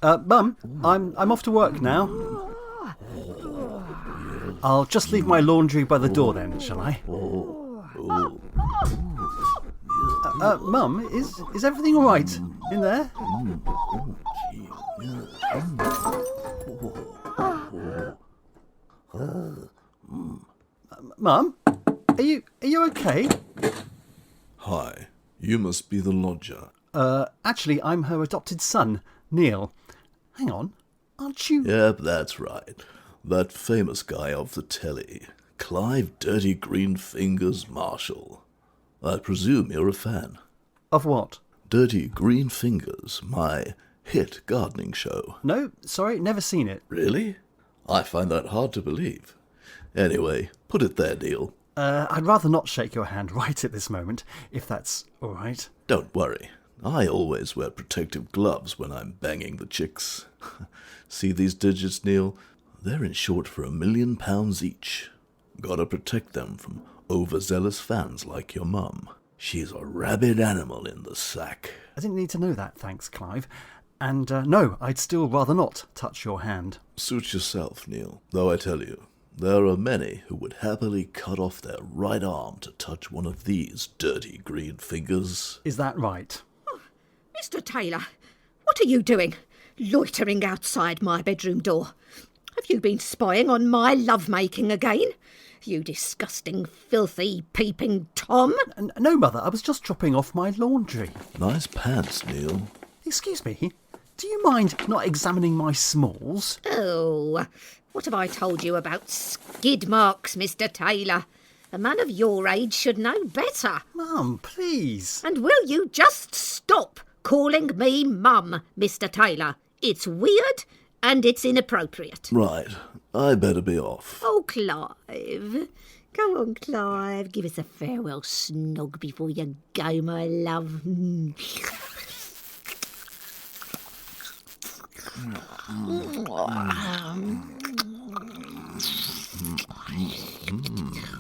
Mum, I'm off to work now. I'll just leave my laundry by the door then, shall I? Mum, is everything all right in there? Mum, are you okay? Hi, you must be the lodger. Actually, I'm her adopted son, Neil. Hang on, aren't you? Yep, that's right. That famous guy off the telly. Clive Dirty Green Fingers Marshall. I presume you're a fan. Of what? Dirty Green Fingers, my hit gardening show. No, sorry, never seen it. Really? I find that hard to believe. Anyway, put it there, Neil. I'd rather not shake your hand right at this moment, if that's all right. Don't worry. I always wear protective gloves when I'm banging the chicks. See these digits, Neil? They're insured for £1 million each. Gotta protect them from overzealous fans like your mum. She's a rabid animal in the sack. I didn't need to know that, thanks, Clive. And no, I'd still rather not touch your hand. Suit yourself, Neil. Though I tell you, there are many who would happily cut off their right arm to touch one of these dirty green fingers. Is that right? Oh, Mr. Taylor, what are you doing? Loitering outside my bedroom door. Have you been spying on my lovemaking again? You disgusting, filthy, peeping Tom. No, Mother, I was just dropping off my laundry. Nice pants, Neil. Excuse me, do you mind not examining my smalls? Oh, what have I told you about skid marks, Mr. Taylor? A man of your age should know better. Mum, please. And will you just stop calling me Mum, Mr. Taylor? It's weird and it's inappropriate. Right, I better be off. Oh, Clive. Go on, Clive. Give us a farewell snog before you go, my love.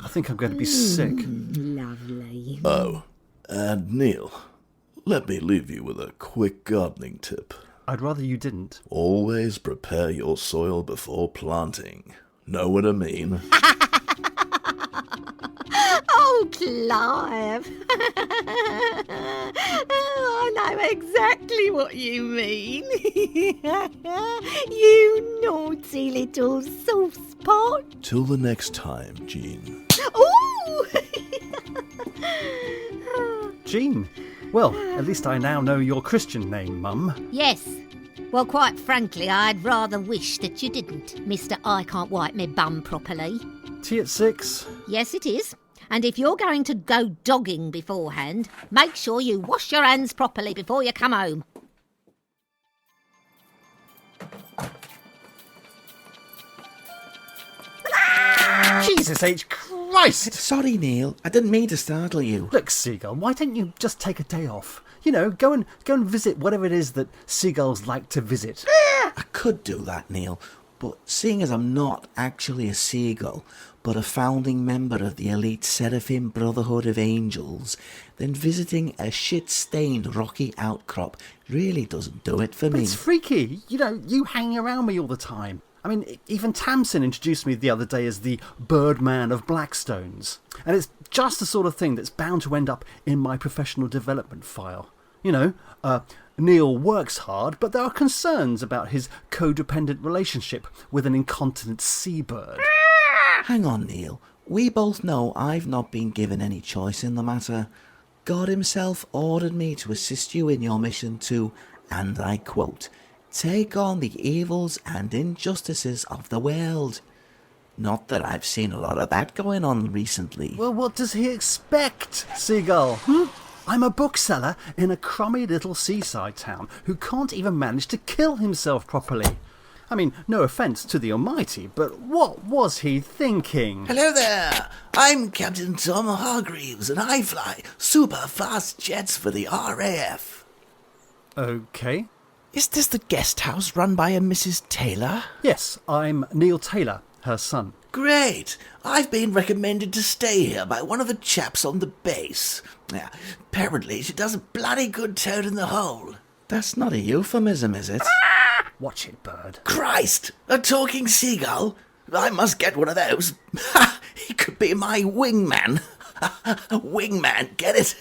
I think I'm going to be sick. Lovely. Oh, and Neil, let me leave you with a quick gardening tip. I'd rather you didn't. Always prepare your soil before planting. Know what I mean? Oh, Clive. I know exactly what you mean. You naughty little sauce pot. Till the next time, Jean. Ooh! Jean. Well, at least I now know your Christian name, Mum. Yes. Well, quite frankly, I'd rather wish that you didn't, Mr. I can't wipe me bum properly. Tea at 6? Yes, it is. And if you're going to go dogging beforehand, make sure you wash your hands properly before you come home. Jesus H. Christ! Sorry, Neil. I didn't mean to startle you. Look, Seagull, why don't you just take a day off? You know, go and visit whatever it is that seagulls like to visit. I could do that, Neil, but seeing as I'm not actually a seagull, but a founding member of the elite Seraphim Brotherhood of Angels, then visiting a shit-stained rocky outcrop really doesn't do it for But me. it's freaky. You know, you hanging around me all the time. I mean, even Tamsin introduced me the other day as the Birdman of Blackstones. And it's just the sort of thing that's bound to end up in my professional development file. You know, Neil works hard, but there are concerns about his codependent relationship with an incontinent seabird. Hang on, Neil. We both know I've not been given any choice in the matter. God himself ordered me to assist you in your mission to, and I quote, take on the evils and injustices of the world. Not that I've seen a lot of that going on recently. Well, what does he expect, Seagull? I'm a bookseller in a crummy little seaside town who can't even manage to kill himself properly. I mean, no offence to the Almighty, but what was he thinking? Hello there, I'm Captain Tom Hargreaves and I fly super fast jets for the RAF. Okay. Is this the guest house run by a Mrs. Taylor? Yes, I'm Neil Taylor, her son. Great. I've been recommended to stay here by one of the chaps on the base. Yeah, apparently she does a bloody good toad in the hole. That's not a euphemism, is it? Watch it, Bird. Christ! A talking seagull? I must get one of those. Ha! He could be my wingman. Wingman, get it?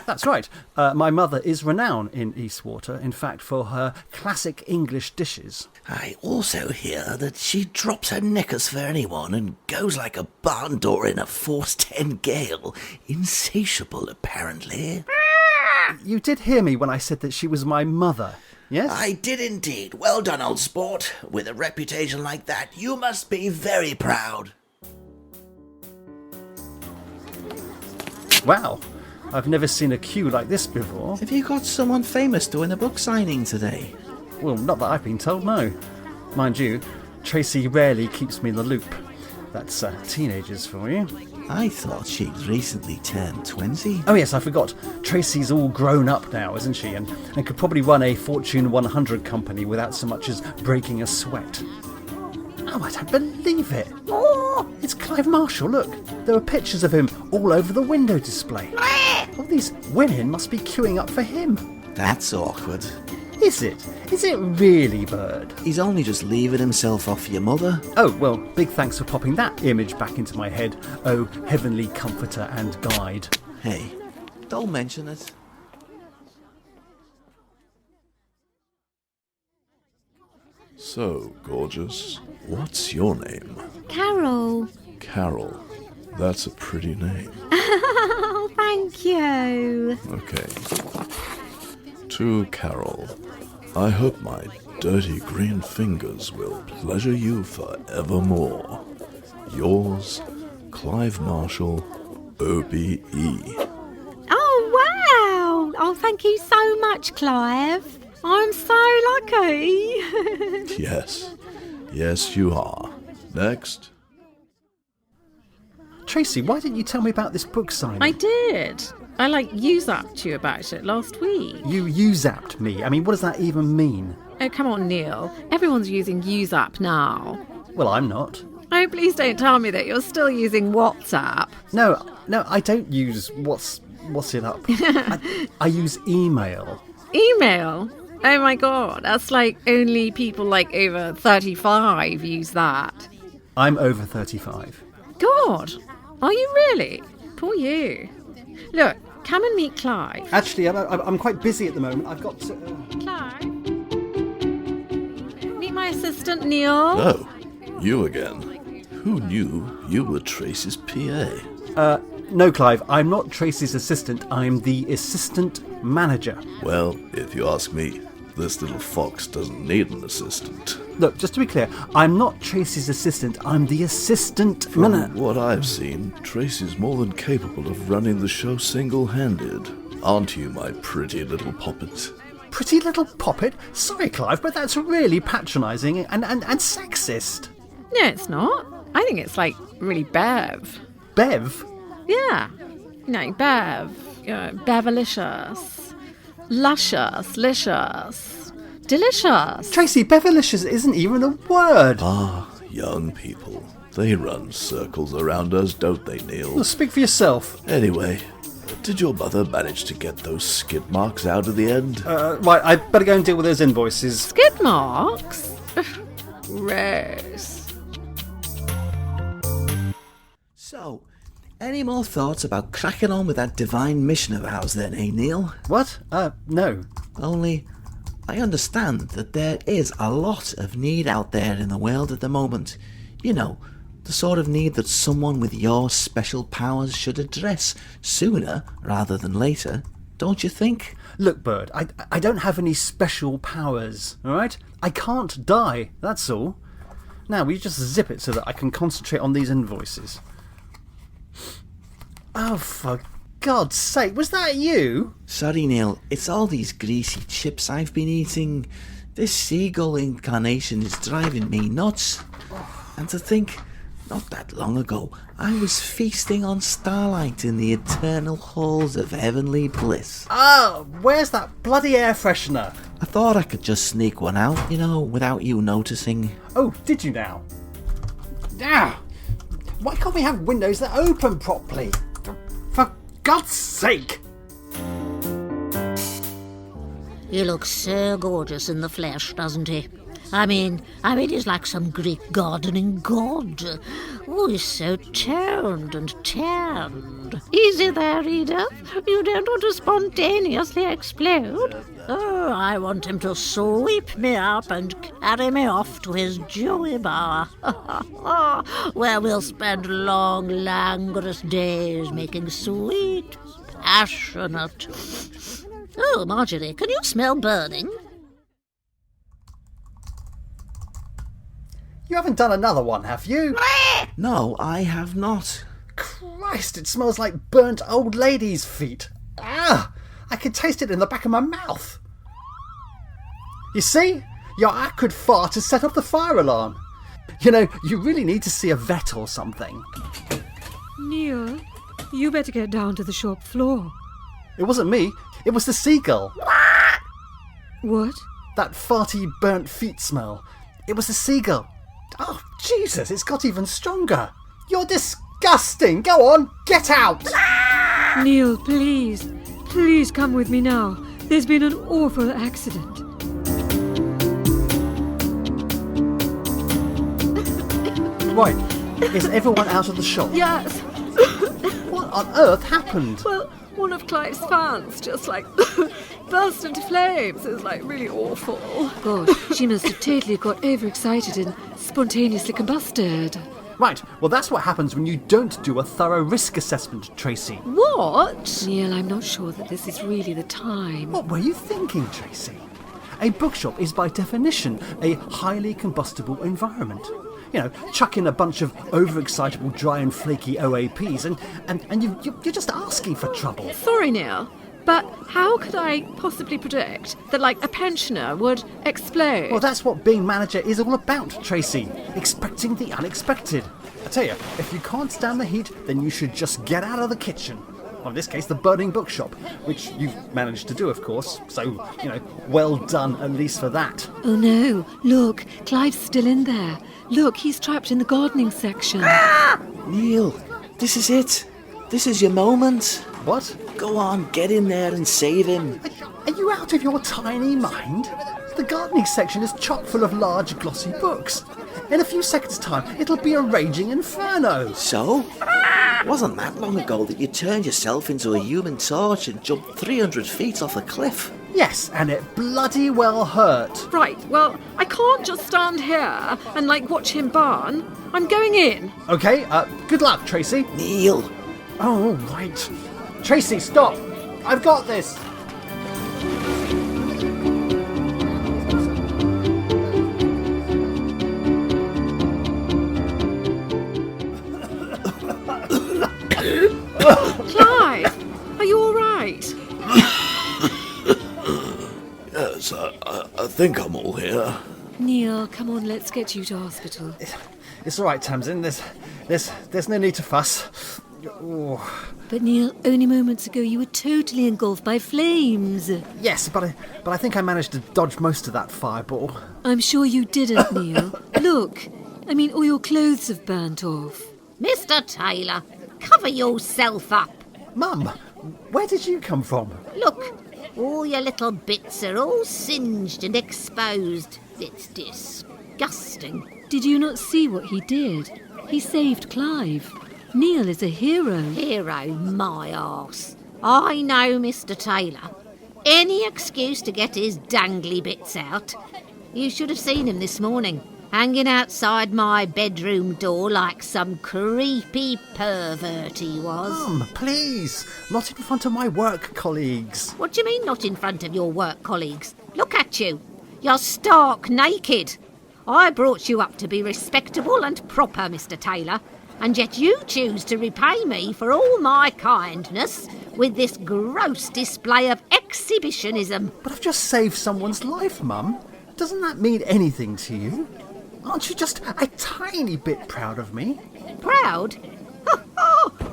That's right. My mother is renowned in Eastwater, in fact, for her classic English dishes. I also hear that she drops her knickers for anyone and goes like a barn door in a force 10 gale. Insatiable, apparently. You did hear me when I said that she was my mother, yes? I did indeed. Well done, old sport. With a reputation like that, you must be very proud. Wow, I've never seen a queue like this before. Have you got someone famous doing a book signing today? Well, not that I've been told, no. Mind you, Tracy rarely keeps me in the loop. That's teenagers for you. I thought she'd recently turned 20. Oh yes, I forgot. Tracy's all grown up now, isn't she? And could probably run a Fortune 100 company without so much as breaking a sweat. Oh, I don't believe it. Oh, it's Clive Marshall, look. There are pictures of him all over the window display. All these women must be queuing up for him. That's awkward. Is it? Is it really, Bird? He's only just leaving himself off your mother. Oh, well, big thanks for popping that image back into my head, oh heavenly comforter and guide. Hey, don't mention it. So, gorgeous, what's your name? Carol. Carol. That's a pretty name. Oh, thank you. Okay. To Carol, I hope my dirty green fingers will pleasure you forevermore. Yours, Clive Marshall, OBE. Oh, wow. Oh, thank you so much, Clive. I'm so lucky. Yes, you are. Next. Tracy, why didn't you tell me about this book signing? I did. I you-zapped you about it last week. You zapped me. I mean, what does that even mean? Oh, come on, Neil. Everyone's using you-zap now. Well, I'm not. Oh, please don't tell me that you're still using WhatsApp. No, I don't use what's it up. I use email. Email? Oh my god, that's like only people over 35 use that. I'm over 35. God, are you really? Poor you. Look, come and meet Clive. Actually, I'm quite busy at the moment. I've got to... Clive? Meet my assistant, Neil. Oh, you again. Who knew you were Tracy's PA? No, Clive, I'm not Tracy's assistant. I'm the assistant manager. Well, if you ask me, this little fox doesn't need an assistant. Look, just to be clear, I'm not Tracy's assistant. I'm the assistant manager. From what I've seen, Tracy's more than capable of running the show single-handed. Aren't you, my pretty little poppet? Pretty little poppet? Sorry, Clive, but that's really patronising and sexist. No, it's not. I think it's really Bev. Bev? Yeah. No, Bev. Bevalicious. Luscious. Licious. Delicious. Tracy, Bevalicious isn't even a word. Ah, young people. They run circles around us, don't they, Neil? Well, speak for yourself. Anyway, did your mother manage to get those skid marks out at the end? Right, I better go and deal with those invoices. Skid marks? Gross. So, any more thoughts about cracking on with that divine mission of ours then, eh, Neil? What? No. Only, I understand that there is a lot of need out there in the world at the moment. You know, the sort of need that someone with your special powers should address sooner rather than later, don't you think? Look, Bird, I don't have any special powers, all right? I can't die, that's all. Now, will you just zip it so that I can concentrate on these invoices? Oh, for God's sake, was that you? Sorry, Neil, it's all these greasy chips I've been eating. This seagull incarnation is driving me nuts. And to think, not that long ago, I was feasting on starlight in the eternal halls of heavenly bliss. Oh, where's that bloody air freshener? I thought I could just sneak one out, without you noticing. Oh, did you now? Ah, why can't we have windows that open properly? For God's sake! He looks so gorgeous in the flesh, doesn't he? I mean, he's like some Greek gardening god. Oh, he's so toned and tanned. Easy there, Edith. You don't want to spontaneously explode. Oh, I want him to sweep me up and carry me off to his joey bower, where we'll spend long, languorous days making sweet, passionate... Oh, Marjorie, can you smell burning? You haven't done another one, have you? No, I have not. Christ, it smells like burnt old ladies' feet. Ah, I can taste it in the back of my mouth. You see? Your acrid fart has set off the fire alarm. You know, you really need to see a vet or something. Neil, you better get down to the shop floor. It wasn't me. It was the seagull. What? That farty burnt feet smell. It was the seagull. Oh, Jesus, it's got even stronger. You're disgusting. Go on, get out. Neil, please. Please come with me now. There's been an awful accident. Right, is everyone out of the shop? Yes. What on earth happened? Well, one of Clive's fans just burst into flames. It was really awful. God, she must have totally got overexcited and spontaneously combusted. Right, well that's what happens when you don't do a thorough risk assessment, Tracy. What? Neil, I'm not sure that this is really the time. What were you thinking, Tracy? A bookshop is by definition a highly combustible environment. You know, chuck in a bunch of overexcitable, dry and flaky OAPs and you're just asking for trouble. Sorry, Neil, but how could I possibly predict that, a pensioner would explode? Well, that's what being manager is all about, Tracy. Expecting the unexpected. I tell you, if you can't stand the heat, then you should just get out of the kitchen. Well, in this case, the burning bookshop, which you've managed to do, of course. So, well done, at least for that. Oh no, look, Clive's still in there. Look, he's trapped in the gardening section. Neil, this is it. This is your moment. What? Go on, get in there and save him. Are you out of your tiny mind? The gardening section is chock full of large, glossy books. In a few seconds' time, it'll be a raging inferno. So? Wasn't that long ago that you turned yourself into a human torch and jumped 300 feet off a cliff? Yes, and it bloody well hurt. Right, well, I can't just stand here and, watch him burn. I'm going in. Okay, good luck, Tracy. Neil! Oh, right. Tracy, stop. I've got this. Clive, are you all right? Yes, I think I'm all here. Neil, come on, let's get you to hospital. It's all right, Tamsin. There's no need to fuss. Oh. But Neil, only moments ago you were totally engulfed by flames. Yes, but I think I managed to dodge most of that fireball. I'm sure you didn't, Neil. Look, all your clothes have burnt off. Mr. Taylor, cover yourself up. Mum, where did you come from? Look, all your little bits are all singed and exposed. It's disgusting. Did you not see what he did? He saved Clive. Neil is a hero. Hero, my arse. I know Mr. Taylor. Any excuse to get his dangly bits out. You should have seen him this morning, hanging outside my bedroom door like some creepy pervert he was. Mum, please, not in front of my work colleagues. What do you mean, not in front of your work colleagues? Look at you. You're stark naked. I brought you up to be respectable and proper, Mr. Taylor, and yet you choose to repay me for all my kindness with this gross display of exhibitionism. But I've just saved someone's life, Mum. Doesn't that mean anything to you? Aren't you just a tiny bit proud of me? Proud?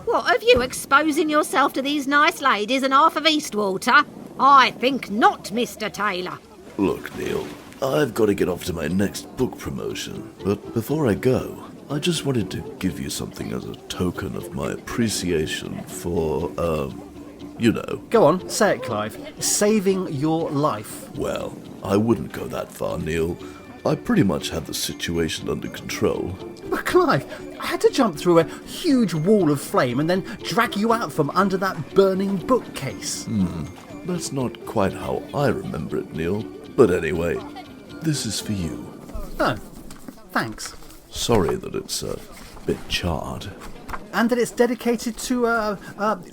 What, of you exposing yourself to these nice ladies and half of Eastwater? I think not, Mr. Taylor. Look, Neil, I've got to get off to my next book promotion. But before I go, I just wanted to give you something as a token of my appreciation for, you know. Go on, say it, Clive. Saving your life. Well, I wouldn't go that far, Neil. I pretty much had the situation under control. But Clive, I had to jump through a huge wall of flame and then drag you out from under that burning bookcase. That's not quite how I remember it, Neil. But anyway, this is for you. Oh, thanks. Sorry that it's a bit charred. And that it's dedicated to,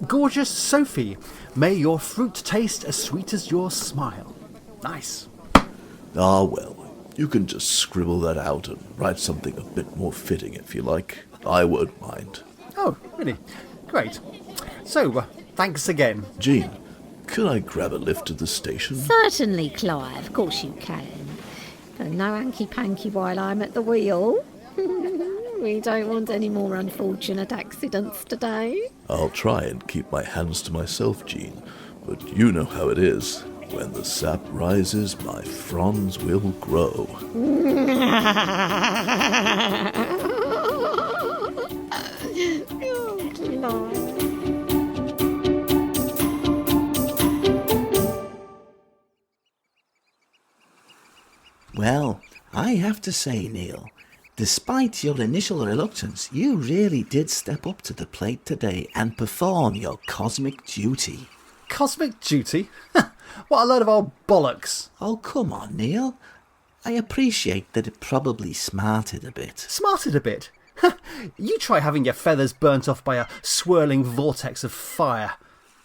gorgeous Sophie. May your fruit taste as sweet as your smile. Nice. Ah, well, you can just scribble that out and write something a bit more fitting if you like. I won't mind. Oh, really? Great. So, thanks again. Jean, could I grab a lift to the station? Certainly, Clive, of course you can. But no hanky-panky while I'm at the wheel. We don't want any more unfortunate accidents today. I'll try and keep my hands to myself, Jean, but you know how it is. When the sap rises, my fronds will grow. Oh, Clive. Well, I have to say, Neil, despite your initial reluctance, you really did step up to the plate today and perform your cosmic duty. Cosmic duty? What a load of old bollocks. Oh, come on, Neil. I appreciate that it probably smarted a bit. Smarted a bit? You try having your feathers burnt off by a swirling vortex of fire.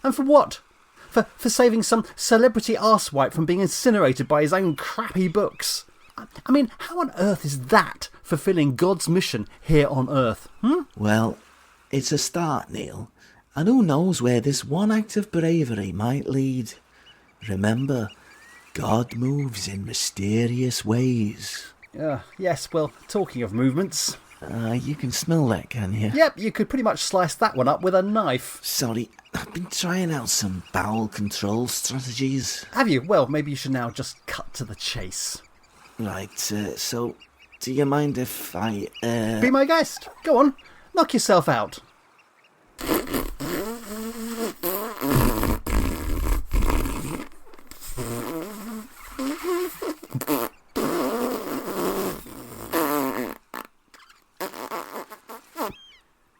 And for what? For saving some celebrity arsewipe from being incinerated by his own crappy books. I mean, how on earth is that fulfilling God's mission here on Earth? Well, it's a start, Neil. And who knows where this one act of bravery might lead. Remember, God moves in mysterious ways. Yes, well, talking of movements... You can smell that, can you? Yep, you could pretty much slice that one up with a knife. Sorry, I've been trying out some bowel control strategies. Have you? Well, maybe you should now just cut to the chase. Right, so, do you mind if I, Be my guest. Go on, knock yourself out.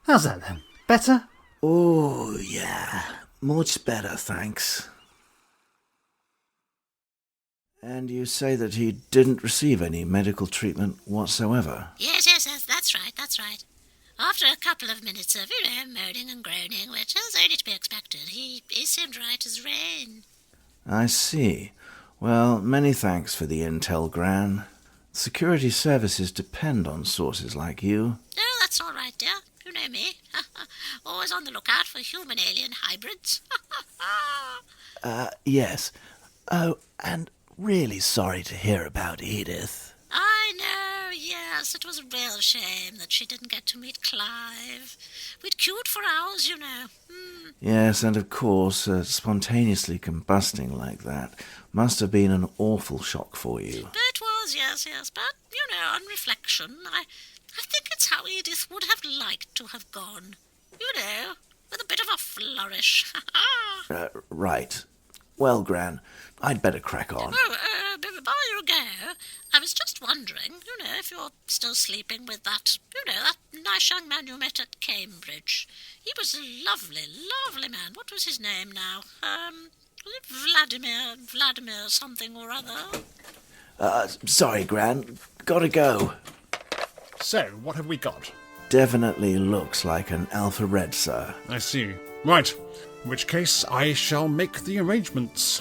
How's that then? Better? Oh, yeah. Much better, thanks. And you say that he didn't receive any medical treatment whatsoever? Yes, that's right. After a couple of minutes of, moaning and groaning, which is only to be expected, he seemed right as rain. I see. Well, many thanks for the intel, Gran. Security services depend on sources like you. Oh, that's all right, dear. You know me. Always on the lookout for human-alien hybrids. Yes. Oh, and really sorry to hear about Edith. I know, yes. It was a real shame that she didn't get to meet Clive. We'd queued for hours, you know. Yes, and of course, spontaneously combusting like that must have been an awful shock for you. It was, yes. But, on reflection, I think it's how Edith would have liked to have gone. With a bit of a flourish. Right. Well, Gran, I'd better crack on. Before you go, I was just wondering, if you're still sleeping with that, that nice young man you met at Cambridge. He was a lovely, lovely man. What was his name now? Was it Vladimir something or other? Sorry, Gran. Gotta go. So, what have we got? Definitely looks like an Alpha Red, sir. I see. Right. In which case, I shall make the arrangements.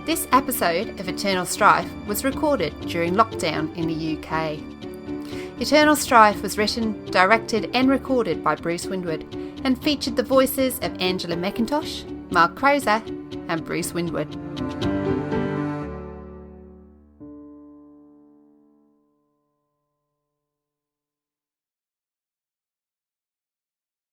This episode of Eternal Strife was recorded during lockdown in the UK. Eternal Strife was written, directed and recorded by Bruce Windwood and featured the voices of Anjella Mackintosh, Mark Crozer and Bruce Windwood.